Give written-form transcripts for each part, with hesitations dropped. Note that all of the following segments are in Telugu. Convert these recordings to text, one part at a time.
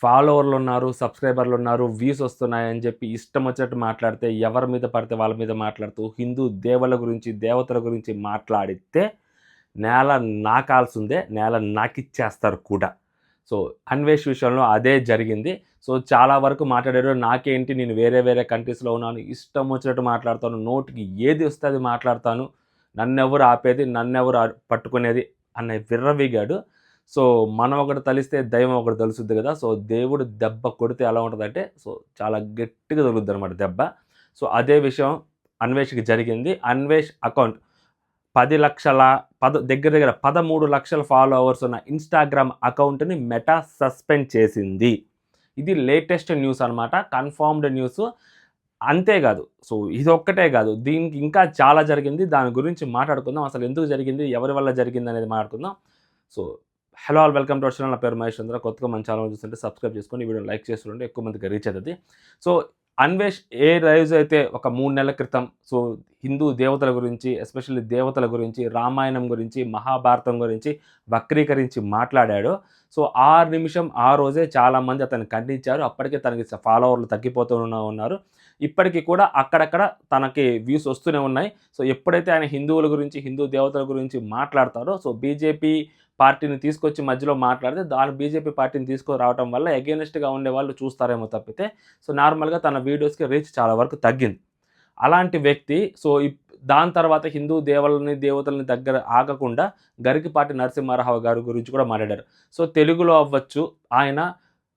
ఫాలోవర్లు ఉన్నారు, సబ్స్క్రైబర్లు ఉన్నారు, వ్యూస్ వస్తున్నాయని చెప్పి ఇష్టం వచ్చినట్టు మాట్లాడితే, ఎవరి మీద పడితే వాళ్ళ మీద మాట్లాడుతూ, హిందూ దేవుళ్ళ గురించి, దేవతల గురించి మాట్లాడితే నేల నాకాల్సిందే, నేల నాకిచ్చేస్తారు కూడా. సో, అన్వేష్ విషయంలో అదే జరిగింది. సో, చాలా వరకు మాట్లాడారు. నాకేంటి, నేను వేరే వేరే కంట్రీస్‌లో ఉన్నాను, ఇష్టం వచ్చినట్టు మాట్లాడతాను, నోటికి ఏది వస్తే అది మాట్లాడతాను, నన్నెవరు ఆపేది, నన్నెవరు పట్టుకునేది అన్న విర్రవీగాడు. సో, మనం ఒకటి తలిస్తే దైవం ఒకటి తలుసుద్ది కదా! సో, దేవుడు దెబ్బ కొడితే ఎలా ఉంటదంటే, సో, చాలా గట్టిగా తగులుద్దనమాట దెబ్బ. సో, అదే విషయం అన్వేష్‌కి జరిగింది. అన్వేష్ అకౌంట్ 10,00,000 దగ్గర దగ్గర 13,00,000 ఫాలోవర్స్ ఉన్న ఇన్‌స్టాగ్రామ్ అకౌంట్‌ని మెటా సస్పెండ్ చేసింది. ఇది లేటెస్ట్ న్యూస్ అనమాట. Confirmed news. అంతేగాదు. సో, ఇదొక్కటే గాదు. దీనికి ఇంకా చాలా జరిగింది. దాని గురించి మాట్లాడుకుందాం. అసలు ఎందుకు జరిగింది? ఎవరి వల్ల జరిగిందనేది మాట్లాడుకుందాం. So, hello all, welcome to our channel. నా పేరు మహేష్ చంద్ర. కొత్తగా మన ఛానల్ చూస్తుంటే సబ్స్క్రైబ్ చేసుకోండి. ఈ వీడియోని లైక్ చేసి చూడండి. ఎక్కువ మందికి రీచ్ అవుతది. సో, అన్వేష్ ఏ రోజైతే ఒక 3 నెలల క్రితం సో, హిందూ దేవతల గురించి, ఎస్పెషల్లీ దేవతల గురించి, రామాయణం గురించి, మహాభారతం గురించి వక్రీకరించి మాట్లాడాడో, సో, ఆ నిమిషం ఆ రోజే చాలామంది అతన్ని ఖండించారు. అప్పటికే తనకి ఫాలోవర్లు తగ్గిపోతూ ఉన్నారు. ఇప్పటికి కూడా అక్కడక్కడ తనకి వ్యూస్ వస్తూనే ఉన్నాయి. సో, ఎప్పుడైతే ఆయన హిందువుల గురించి, హిందూ దేవతల గురించి మాట్లాడతారో, సో, బీజేపీ పార్టీని తీసుకొచ్చి మధ్యలో మాట్లాడితే, బీజేపీ పార్టీని తీసుకురావటం వల్ల ఎగైనిస్ట్‌గా ఉండేవాళ్ళు చూస్తారేమో తప్పితే, సో, నార్మల్‌గా తన వీడియోస్‌కి రీచ్ చాలా వరకు తగ్గింది. అలాంటి వ్యక్తి సో, దాని తర్వాత హిందూ దేవతలని దగ్గర ఆగకుండా గరికపాటి నరసింహారావు గారి గురించి కూడా మాట్లాడారు. సో, తెలుగులో అవ్వచ్చు ఆయన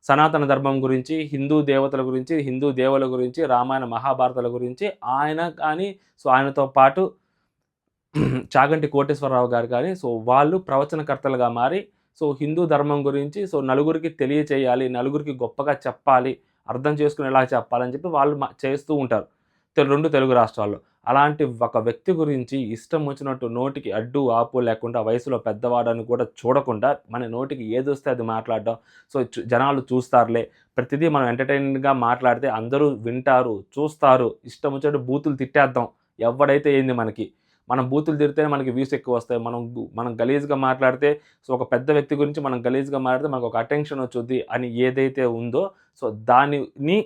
సనాతన ధర్మం గురించి, హిందూ దేవతల గురించి, హిందూ దేవుల గురించి, రామాయణ మహాభారతాల గురించి ఆయన కానీ, సో, ఆయనతో పాటు చాగంటి కోటేశ్వరరావు గారు కానీ, సో, వాళ్ళు ప్రవచనకర్తలుగా మారి, సో, హిందూ ధర్మం గురించి సో, నలుగురికి తెలియచేయాలి, నలుగురికి గొప్పగా చెప్పాలి, అర్థం చేసుకునేలా చెప్పాలని చెప్పి వాళ్ళు చేస్తూ ఉంటారు. 2 తెలుగు రాష్ట్రాల్లో. అలాంటి ఒక వ్యక్తి గురించి ఇష్టం వచ్చినట్టు నోటికి అడ్డు, ఆపు లేకుండా వయసులో పెద్దవాడని కూడా చూడకుండా మన నోటికి ఏదొస్తే అది మాట్లాడడం. సో, జనాలు చూస్తారులే. ప్రతిదీ మనం ఎంటర్‌టైన్‌గా మాట్లాడితే అందరూ వింటారు, చూస్తారు. ఇష్టం వచ్చినట్టు బూతులు తిట్టేద్దాం. ఎవ్వడైతే ఏంది మనకి. మనం బూతులు తిడితేనే మనకి వ్యూస్ ఎక్కువొస్తాయి. మనం గలీజ్‌గా మాట్లాడితే సో, ఒక పెద్ద వ్యక్తి గురించి మనం గలీజ్‌గా మాట్లాడితే మనకొక అటెన్షన్ వచ్చుద్ది అని ఏదైతే ఉందో, సో, దానిని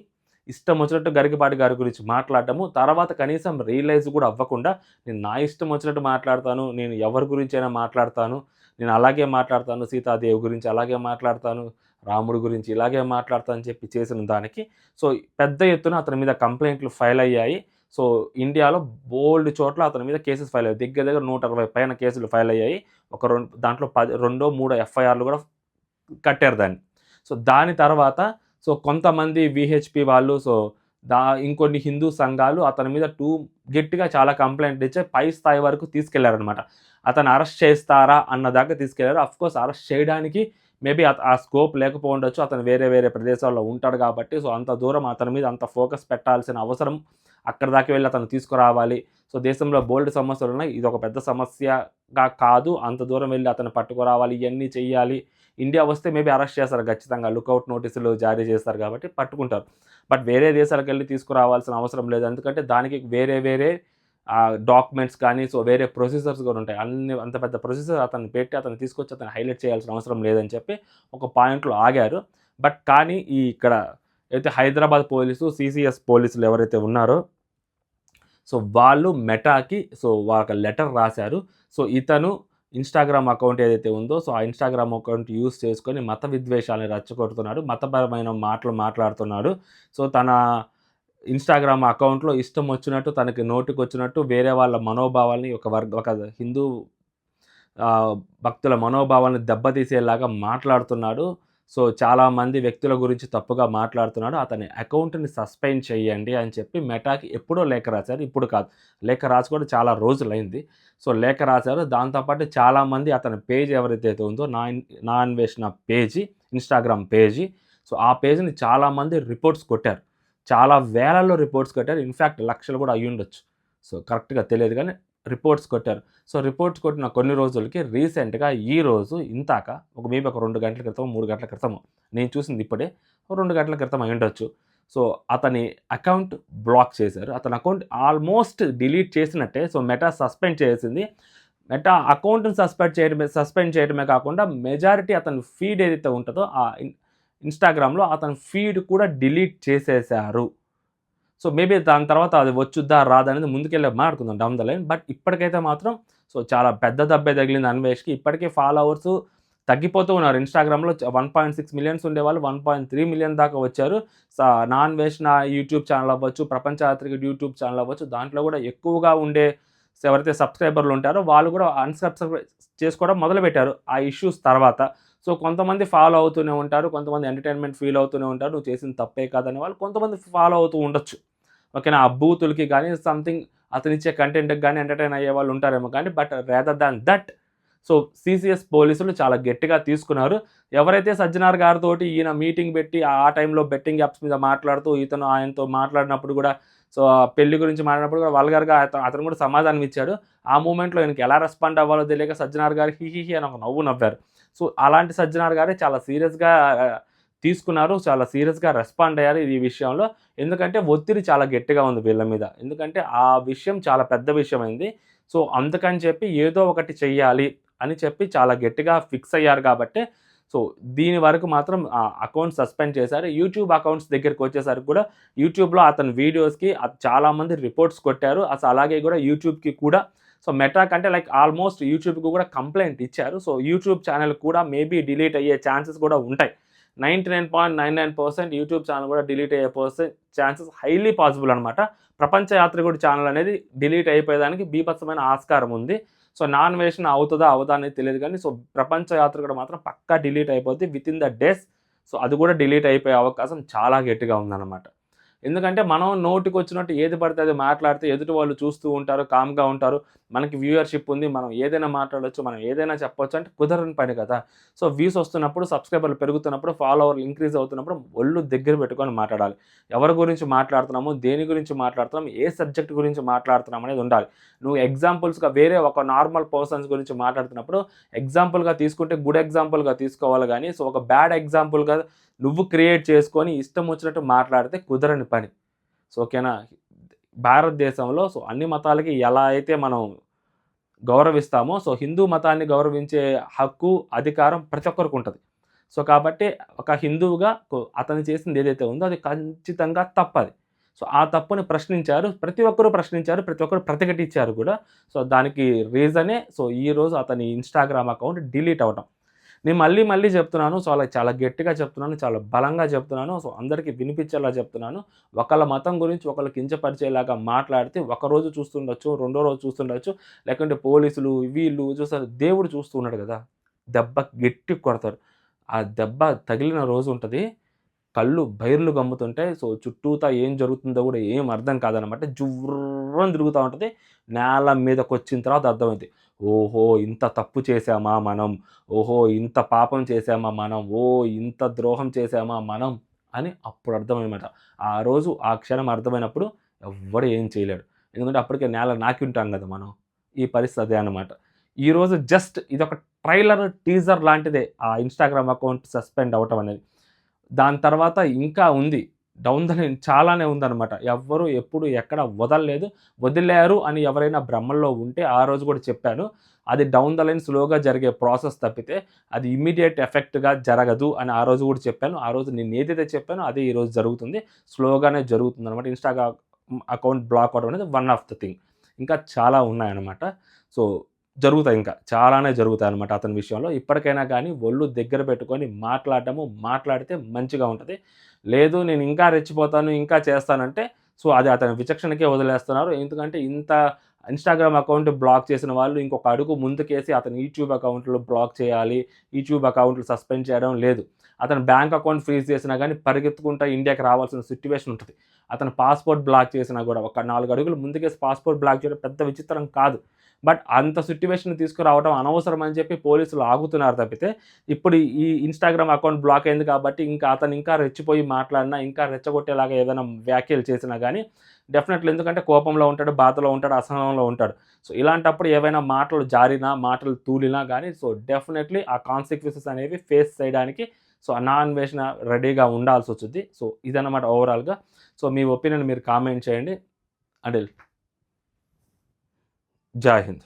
ఇష్టం వచ్చినట్టు గరికపాటి గారి గురించి మాట్లాడటము, తర్వాత కనీసం రియలైజ్ కూడా అవ్వకుండా, నేను నా ఇష్టం వచ్చినట్టు మాట్లాడతాను, నేను ఎవరి గురించైనా మాట్లాడతాను, నేను అలాగే మాట్లాడతాను, సీతాదేవి గురించి అలాగే మాట్లాడతాను, రాముడి గురించి ఇలాగే మాట్లాడతా అని చెప్పి చేసిన దానికి, సో, పెద్ద ఎత్తున అతని మీద కంప్లెయింట్లు ఫైల్ అయ్యాయి. సో, ఇండియాలో బోలెడు చోట్ల అతని మీద కేసెస్ ఫైల్ అయ్యాయి. దగ్గర దగ్గర 160 పైన కేసులు ఫైల్ అయ్యాయి. దాంట్లో రెండో, మూడో ఎఫ్ఐఆర్‌లు కూడా కట్టారు దాన్ని. సో, దాని తర్వాత సో, కొంతమంది వీహెచ్‌పీ వాళ్ళు సో, ఇంకొన్ని హిందూ సంఘాలు అతని మీద గట్టిగా చాలా కంప్లెయింట్లు ఇచ్చి పై స్థాయి వరకు తీసుకెళ్లారనమాట. అతన్ని అరెస్ట్ చేస్తారా అన్న దాకా తీసుకెళ్లారు. ఆఫ్‌కోర్స్ అరెస్ట్ చేయడానికి మేబీ ఆ స్కోప్ లేకపోయుండొచ్చు. అతను వేరే వేరే ప్రదేశాల్లో ఉంటాడు కాబట్టి, సో, అంత దూరం అతని మీద అంత ఫోకస్ పెట్టాల్సిన అవసరం అక్కడి దాకా వెళ్లి అతన్ని తీసుకురావాలి. సో, దేశంలో బోలెడు సమస్యలున్నాయి. ఇదొక పెద్ద సమస్యగా కాదు. అంత దూరం వెళ్లి అతన్ని పట్టుకురావాలి, ఇయన్నీ చెయ్యాలి. ఇండియా వస్తే మేబీ అరెస్ట్ చేస్తారు ఖచ్చితంగా. లుకౌట్ నోటీసులు జారీ చేస్తారు కాబట్టి పట్టుకుంటారు. బట్ వేరే దేశాలకెళ్ళి తీసుకురావాల్సిన అవసరం లేదు. ఎందుకంటే దానికి వేరే వేరే డాక్యుమెంట్స్ కానీ, సో, వేరే ప్రొసీజర్స్ కూడా ఉంటాయి. అంత పెద్ద ప్రొసీజర్ అతన్ని పెట్టి అతన్ని తీసుకొచ్చి అతన్ని హైలైట్ చేయాల్సిన అవసరం లేదని చెప్పి ఒక పాయింట్‌లో ఆగారు. బట్ కానీ ఇక్కడ అయితే హైదరాబాద్ పోలీసు, సీసీఎస్ పోలీసులు ఎవరైతే ఉన్నారో సో, వాళ్ళు మెటాకి సో, ఒక లెటర్ రాశారు. సో, ఇతను ఇన్‌స్టాగ్రామ్ అకౌంట్ ఏదైతే ఉందో, సో, ఆ ఇన్‌స్టాగ్రామ్ అకౌంట్ యూజ్ చేసుకొని మత విద్వేషాలను రెచ్చగొడుతున్నాడు. మతపరమైన మాటలు మాట్లాడుతున్నాడు. సో, తన ఇన్‌స్టాగ్రామ్ అకౌంట్‌లో ఇష్టం వచ్చినట్టు, తనకి నోటికొచ్చినట్టు వేరే వాళ్ళ మనోభావాల్ని ఒక హిందూ భక్తుల మనోభావాలను దెబ్బతీసేలాగా మాట్లాడుతున్నాడు. సో, చాలామంది వ్యక్తుల గురించి తప్పుగా మాట్లాడుతున్నాడు. అతని అకౌంట్‌ని సస్పెండ్ చేయండి అని చెప్పి మెటాకి ఎప్పుడో లేఖ రాశారు. ఇప్పుడు కాదు. లేఖ రాసి కూడా చాలా రోజులైంది. సో, లేఖ రాశారు. దాంతో పాటు చాలామంది అతని పేజ్ ఎవరైతే ఉందో నా అన్వేషణ పేజీ, ఇన్‌స్టాగ్రామ్ పేజీ. సో, ఆ పేజ్‌ని చాలామంది రిపోర్ట్స్ కొట్టారు. చాలా వేలల్లో రిపోర్ట్స్ కొట్టారు. ఇన్‌ఫాక్ట్ లక్షలు కూడా అయ్యుండొచ్చు. సో, కరెక్ట్‌గా తెలియదు గానీ రిపోర్ట్స్ కొట్టారు. సో, రిపోర్ట్స్ కొట్టిన కొన్ని రోజులకి రీసెంట్‌గా ఈరోజు ఇంతాక మేబీ ఒక 2 గంటల క్రితం, 3 గంటల క్రితమో నేను చూసింది ఇప్పుడే. 2 గంటల క్రితం అయ్యుండొచ్చు. సో, అతని అకౌంట్ బ్లాక్ చేశారు. అతని అకౌంట్ ఆల్మోస్ట్ డిలీట్ చేసినట్టే. సో, మెటా సస్పెండ్ చేసింది. మెటా అకౌంట్‌ని సస్పెండ్ చేయడమే కాకుండా మెజారిటీ అతని ఫీడ్ ఏదైతే ఉంటదో ఇన్స్టాగ్రామ్లో అతని ఫీడ్ కూడా డిలీట్ చేసేశారు. సో మేబీ దాని తర్వాత అది వచ్చుద్దా రాదా అనేది ముందుకెళ్ళి మాట్లాడుకుందాం డౌన్ ద లైన్. బట్ ఇప్పటికైతే మాత్రం సో చాలా పెద్ద దెబ్బే తగిలింది అన్వేష్కి. ఇప్పటికే ఫాలోవర్స్ తగ్గిపోతూ ఉన్నారు. ఇన్స్టాగ్రామ్లో 1.6 మిలియన్స్ ఉండేవాళ్ళు 1.3 మిలియన్ దాకా వచ్చారు. నాన్వేష్ నా యూట్యూబ్ ఛానల్ అవ్వచ్చు, ప్రపంచ యాత్రిక యూట్యూబ్ ఛానల్ అవ్వచ్చు, దాంట్లో కూడా ఎక్కువగా ఉండే ఎవరైతే సబ్స్క్రైబర్లు ఉంటారో వాళ్ళు కూడా అన్సబ్స్క్రైబ్ చేసుకోవడం మొదలుపెట్టారు ఆ ఇష్యూస్ తర్వాత. సో కొంతమంది ఫాలో అవుతూనే ఉంటారు, కొంతమంది ఎంటర్టైన్మెంట్ ఫీల్ అవుతూనే ఉంటారు, నువ్వు చేసిన తప్పే కాదని వాళ్ళు కొంతమంది ఫాలో అవుతూ ఉండొచ్చు. ఓకేనా, ఆ బూతులకి కానీ సంథింగ్ అతనిచ్చే కంటెంట్కి కానీ ఎంటర్టైన్ అయ్యే వాళ్ళు ఉంటారేమో కానీ, but rather than that so CCS పోలీసులు చాలా గట్టిగా తీసుకున్నారు. ఎవరైతే సజ్జనార్ గారితోటి ఈయన మీటింగ్ పెట్టి ఆ టైంలో బెట్టింగ్ యాప్స్ మీద మాట్లాడుతూ ఇతను ఆయనతో మాట్లాడినప్పుడు కూడా సో పెళ్లి గురించి మాట్లాడినప్పుడు కూడా వల్గర్గా అతను కూడా సమాధానం ఇచ్చాడు. ఆ మూమెంట్లో ఈయనకి ఎలా రెస్పాండ్ అవ్వాలో తెలియక సజ్జనార్ గారు హి అని ఒక నవ్వు నవ్వారు. సో అలాంటి సజ్జనార్ గారే చాలా సీరియస్గా తీసుకున్నారు, చాలా సీరియస్గా రెస్పాండ్ అయ్యారు ఈ విషయంలో. ఎందుకంటే ఒత్తిడి చాలా గట్టిగా ఉంది వీళ్ళ మీద. ఎందుకంటే ఆ విషయం చాలా పెద్ద విషయం అయింది. సో అందుకని చెప్పి ఏదో ఒకటి చెయ్యాలి అని చెప్పి చాలా గట్టిగా ఫిక్స్ అయ్యారు కాబట్టి సో దీని వరకు మాత్రం అకౌంట్ సస్పెండ్ చేశారు. యూట్యూబ్ అకౌంట్స్ దగ్గరికి వచ్చేసరికి కూడా యూట్యూబ్లో అతని వీడియోస్కి చాలామంది రిపోర్ట్స్ కొట్టారు. అసలు అలాగే కూడా యూట్యూబ్కి కూడా సో మెటా కంటే లైక్ ఆల్మోస్ట్ యూట్యూబ్కి కూడా కంప్లైంట్ ఇచ్చారు. సో యూట్యూబ్ ఛానల్ కూడా మేబీ డిలీట్ అయ్యే ఛాన్సెస్ కూడా ఉంటాయి. 99.99% యూట్యూబ్ ఛానల్ కూడా డిలీట్ అయ్యే ఛాన్సెస్ హైలీ పాసిబుల్ అనమాట. ప్రపంచ యాత్రికుడి ఛానల్ అనేది డిలీట్ అయిపోయేదానికి బీభత్సమైన ఆస్కారం ఉంది. సో నాన్వేషణ అవుతుందా అవదా అనేది తెలియదు కానీ సో ప్రపంచ యాత్రికుడు మాత్రం పక్కా డిలీట్ అయిపోద్ది వితిన్ ద డేస్. సో అది కూడా డిలీట్ అయిపోయే అవకాశం చాలా గట్టిగా ఉందన్నమాట. ఎందుకంటే మనం నోటికి వచ్చినట్టు ఏది పడితే అది మాట్లాడితే ఎదుటి వాళ్ళు చూస్తూ ఉంటారు, కామ్గా ఉంటారు, మనకి వ్యూయర్షిప్ ఉంది, మనం ఏదైనా మాట్లాడవచ్చు, మనం ఏదైనా చెప్పొచ్చు అంటే కుదరని పని కదా. సో వ్యూస్ వస్తున్నప్పుడు, సబ్స్క్రైబర్లు పెరుగుతున్నప్పుడు, ఫాలోవర్లు ఇంక్రీజ్ అవుతున్నప్పుడు ఒళ్ళు దగ్గర పెట్టుకొని మాట్లాడాలి. ఎవరి గురించి మాట్లాడుతున్నాము, దేని గురించి మాట్లాడుతున్నాము, ఏ సబ్జెక్ట్ గురించి మాట్లాడుతున్నాం అనేది ఉండాలి. నువ్వు ఎగ్జాంపుల్స్గా వేరే ఒక నార్మల్ పర్సన్స్ గురించి మాట్లాడుతున్నప్పుడు ఎగ్జాంపుల్గా తీసుకుంటే గుడ్ ఎగ్జాంపుల్గా తీసుకోవాలి కానీ సో ఒక బ్యాడ్ ఎగ్జాంపుల్గా నువ్వు క్రియేట్ చేసుకొని ఇష్టం వచ్చినట్టు మాట్లాడితే కుదరని పని. సో ఓకేనా, భారతదేశంలో సో అన్ని మతాలకి ఎలా అయితే మనం గౌరవిస్తామో సో హిందూ మతాన్ని గౌరవించే హక్కు, అధికారం ప్రతి ఒక్కరికి ఉంటుంది. సో కాబట్టి ఒక హిందువుగా అతను చేసింది ఏదైతే ఉందో అది ఖచ్చితంగా తప్పది. సో ఆ తప్పుని ప్రశ్నించారు, ప్రతి ఒక్కరూ ప్రశ్నించారు, ప్రతి ఒక్కరు ప్రతిఘటించారు కూడా. సో దానికి రీజనే సో ఈరోజు అతని ఇన్స్టాగ్రామ్ అకౌంట్ డిలీట్ అవ్వటం. నేను మళ్ళీ చెప్తున్నాను. సో అలా చాలా గట్టిగా చెప్తున్నాను, చాలా బలంగా చెప్తున్నాను. సో అందరికీ వినిపించేలా చెప్తున్నాను. ఒకళ్ళ మతం గురించి ఒకళ్ళు కించపరిచేలాగా మాట్లాడితే ఒకరోజు చూస్తుండొచ్చు, రెండో రోజు చూస్తుండొచ్చు, లేకుంటే పోలీసులు వీళ్ళు చూస్తారు, దేవుడు చూస్తూ ఉన్నాడు కదా, దెబ్బ గట్టి కొడతారు. ఆ దెబ్బ తగిలిన రోజు ఉంటుంది, కళ్ళు బైర్లు గమ్ముతుంటాయి. సో చుట్టూతా ఏం జరుగుతుందో కూడా ఏం అర్థం కాదనమాట. జుర్రని తిరుగుతూ ఉంటుంది. నేల మీదకి వచ్చిన తర్వాత అర్థమైంది, ఓహో ఇంత తప్పు చేశామా మనం, ఓహో ఇంత పాపం చేశామా మనం, ఓ ఇంత ద్రోహం చేశామా మనం అని అప్పుడు అర్థమన్నమాట. ఆ రోజు ఆ క్షణం అర్థమైనప్పుడు ఎవ్వడు ఏం చేయలేడు. ఎందుకంటే అప్పటికే నేల నాకి ఉంటాం కదా మనం. ఈ పరిస్థితి అదే అనమాట. ఈరోజు జస్ట్ ఇదొక ట్రైలర్, టీజర్ లాంటిదే ఆ ఇన్స్టాగ్రామ్ అకౌంట్ సస్పెండ్ అవ్వటం అనేది. దాని తర్వాత ఇంకా ఉంది, డౌన్ ద లైన్ చాలానే ఉందన్నమాట. ఎవ్వరు ఎప్పుడు ఎక్కడ వదలలేదు. వదిలేరు అని ఎవరైనా భ్రమల్లో ఉంటే ఆ రోజు కూడా చెప్పాను, అది డౌన్ ద లైన్ స్లోగా జరిగే ప్రాసెస్ తప్పితే అది ఇమ్మీడియట్ ఎఫెక్ట్గా జరగదు అని ఆ రోజు కూడా చెప్పాను. ఆ రోజు నేను ఏదైతే చెప్పానో అదే ఈరోజు జరుగుతుంది, స్లోగానే జరుగుతుంది అనమాట. ఇన్స్టాగ్రామ్ అకౌంట్ బ్లాక్ అవడం అనేది వన్ ఆఫ్ ద థింగ్. ఇంకా చాలా ఉన్నాయన్నమాట. సో జరుగుతాయి, ఇంకా చాలానే జరుగుతాయి అనమాట అతని విషయంలో. ఇప్పటికైనా కానీ ఒళ్ళు దగ్గర పెట్టుకొని మాట్లాడితే మంచిగా ఉంటుంది. లేదు నేను ఇంకా రెచ్చిపోతాను, ఇంకా చేస్తానంటే సో అది అతని విచక్షణకే వదిలేస్తున్నారు. ఎందుకంటే ఇంత ఇన్స్టాగ్రామ్ అకౌంట్ బ్లాక్ చేసిన వాళ్ళు ఇంకొక అడుగు ముందుకేసి అతని యూట్యూబ్ అకౌంట్లు బ్లాక్ చేయాలి, యూట్యూబ్ అకౌంట్లు సస్పెండ్ చేయడం లేదు. అతను బ్యాంక్ అకౌంట్ ఫ్రీజ్ చేసినా కానీ పరిగెత్తుకుంటా ఇండియాకి రావాల్సిన సిట్యువేషన్ ఉంటుంది. అతను పాస్పోర్ట్ బ్లాక్ చేసినా కూడా ఒక 4 అడుగులు ముందుకేసి పాస్పోర్ట్ బ్లాక్ చేయడం పెద్ద విచిత్రం కాదు. బట్ అంత సిట్యువేషన్ తీసుకురావడం అనవసరం అని చెప్పి పోలీసులు ఆగుతున్నారు తప్పితే, ఇప్పుడు ఈ ఇన్స్టాగ్రామ్ అకౌంట్ బ్లాక్ అయింది కాబట్టి అతను ఇంకా రెచ్చిపోయి మాట్లాడినా, ఇంకా రెచ్చగొట్టేలాగా ఏదైనా వ్యాఖ్యలు చేసినా కానీ డెఫినెట్లీ, ఎందుకంటే కోపంలో ఉంటాడు, బాధలో ఉంటాడు, అసహనంలో ఉంటాడు. సో ఇలాంటప్పుడు ఏవైనా మాటలు జారినా, మాటలు తూలినా కానీ సో డెఫినెట్లీ ఆ కాన్సిక్వెన్సెస్ అనేవి ఫేస్ చేయడానికి సో అన్వేషణ రెడీగా ఉండాల్సి వచ్చింది. సో ఇదన్నమాట ఓవరాల్గా. సో మీ ఒపీనియన్ మీరు కామెంట్ చేయండి. అండ్ జై హింద్.